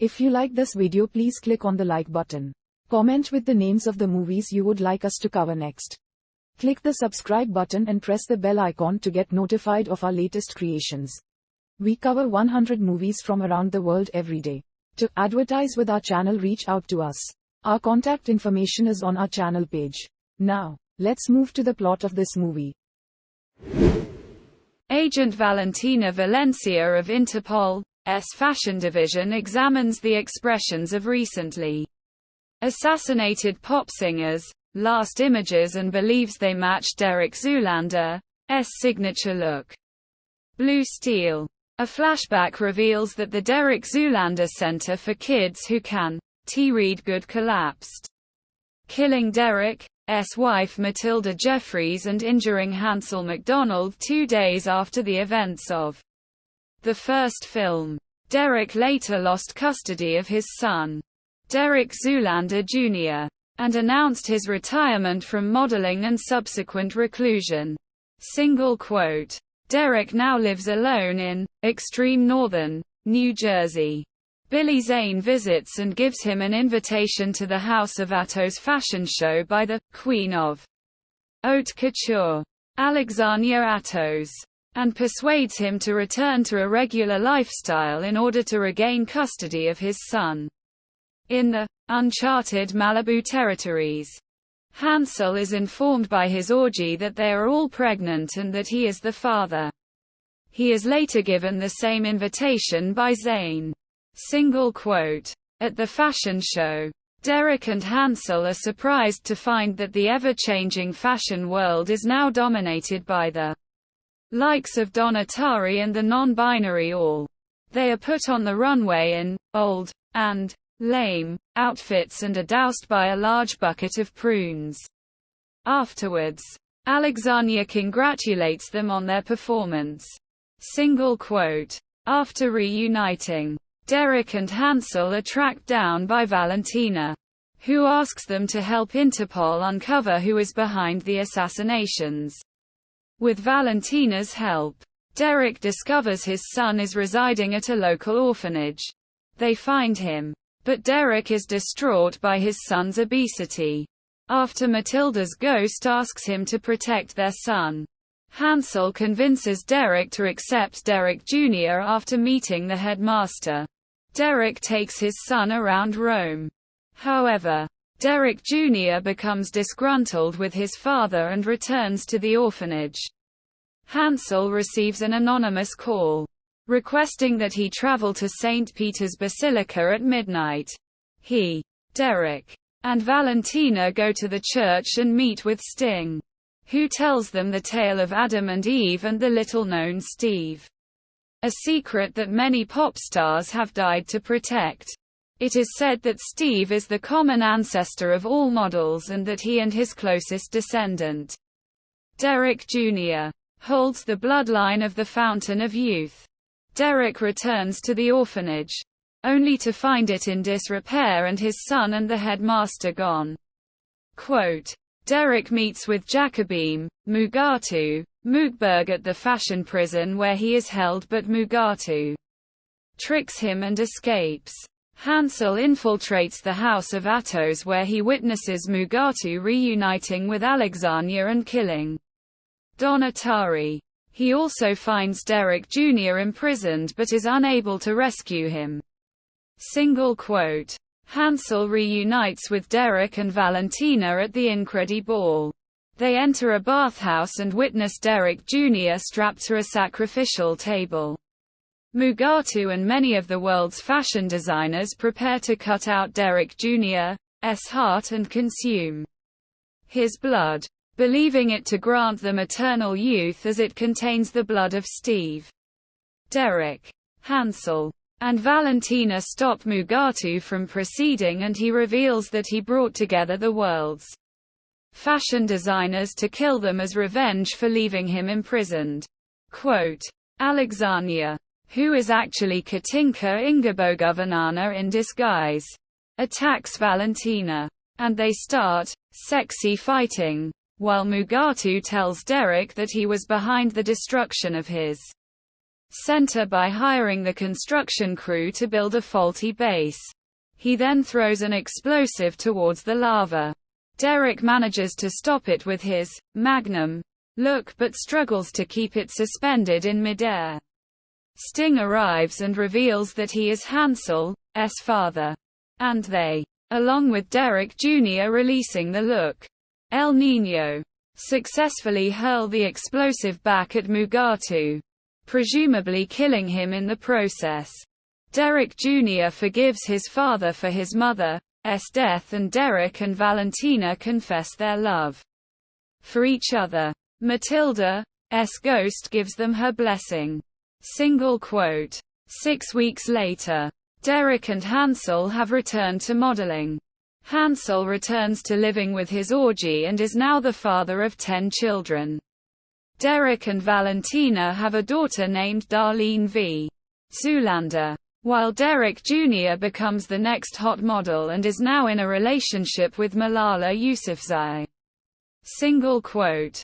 If you like this video, please click on the like button. Comment with the names of the movies you would like us to cover next. Click the subscribe button and press the bell icon to get notified of our latest creations. We cover 100 movies from around the world every day. To advertise with our channel, reach out to us. Our contact information is on our channel page. Now, let's move to the plot of this movie. Agent Valentina Valencia of Interpol's fashion division examines the expressions of recently assassinated pop singers' last images and believes they match Derek Zoolander's signature look. Blue Steel. A flashback reveals that the Derek Zoolander Center for Kids Who Can't Read Good collapsed, killing Derek's wife Matilda Jeffries and injuring Hansel McDonald 2 days after the events of the first film. Derek later lost custody of his son, Derek Zoolander Jr., and announced his retirement from modeling and subsequent reclusion. Single quote. Derek now lives alone in extreme northern New Jersey. Billy Zane visits and gives him an invitation to the House of Atto's fashion show by the Queen of Haute Couture, Alexandria Attos, and persuades him to return to a regular lifestyle in order to regain custody of his son. In the uncharted Malibu territories, Hansel is informed by his orgy that they are all pregnant and that he is the father. He is later given the same invitation by Zane. Single quote. At the fashion show, Derek and Hansel are surprised to find that the ever-changing fashion world is now dominated by the likes of Donatari and the non-binary all. They are put on the runway in old and lame outfits and are doused by a large bucket of prunes. Afterwards, Alexandria congratulates them on their performance. Single quote. After reuniting, Derek and Hansel are tracked down by Valentina, who asks them to help Interpol uncover who is behind the assassinations. With Valentina's help, Derek discovers his son is residing at a local orphanage. They find him, but Derek is distraught by his son's obesity. After Matilda's ghost asks him to protect their son, Hansel convinces Derek to accept Derek Jr. after meeting the headmaster. Derek takes his son around Rome. However, Derek Jr. becomes disgruntled with his father and returns to the orphanage. Hansel receives an anonymous call, requesting that he travel to St. Peter's Basilica at midnight. He, Derek, and Valentina go to the church and meet with Sting, who tells them the tale of Adam and Eve and the little-known Steve, a secret that many pop stars have died to protect. It is said that Steve is the common ancestor of all models and that he and his closest descendant, Derek Jr., holds the bloodline of the Fountain of Youth. Derek returns to the orphanage, only to find it in disrepair and his son and the headmaster gone. Quote. Derek meets with Jacobim, Mugatu, Mugberg at the fashion prison where he is held, but Mugatu tricks him and escapes. Hansel infiltrates the House of Attos where he witnesses Mugatu reuniting with Alexandria and killing Donatari. He also finds Derek Jr. imprisoned but is unable to rescue him. Single quote. Hansel reunites with Derek and Valentina at the Incredible. They enter a bathhouse and witness Derek Jr. strapped to a sacrificial table. Mugatu and many of the world's fashion designers prepare to cut out Derek Jr.'s heart and consume his blood, believing it to grant them eternal youth as it contains the blood of Steve. Derek, Hansel, and Valentina stop Mugatu from proceeding and he reveals that he brought together the world's fashion designers to kill them as revenge for leaving him imprisoned. Quote. Alexandria, who is actually Katinka Ingabogovanana in disguise, attacks Valentina, and they start sexy fighting, while Mugatu tells Derek that he was behind the destruction of his center by hiring the construction crew to build a faulty base. He then throws an explosive towards the lava. Derek manages to stop it with his Magnum look but struggles to keep it suspended in midair. Sting arrives and reveals that he is Hansel's father. And they, along with Derek Jr. releasing the look, El Niño, successfully hurl the explosive back at Mugatu, presumably killing him in the process. Derek Jr. forgives his father for his mother's death, and Derek and Valentina confess their love for each other. Matilda's ghost gives them her blessing. Single quote. 6 weeks later, Derek and Hansel have returned to modeling. Hansel returns to living with his orgy and is now the father of 10 children. Derek and Valentina have a daughter named Darlene v. Zoolander, while Derek Jr. becomes the next hot model and is now in a relationship with Malala Yousafzai. Single quote.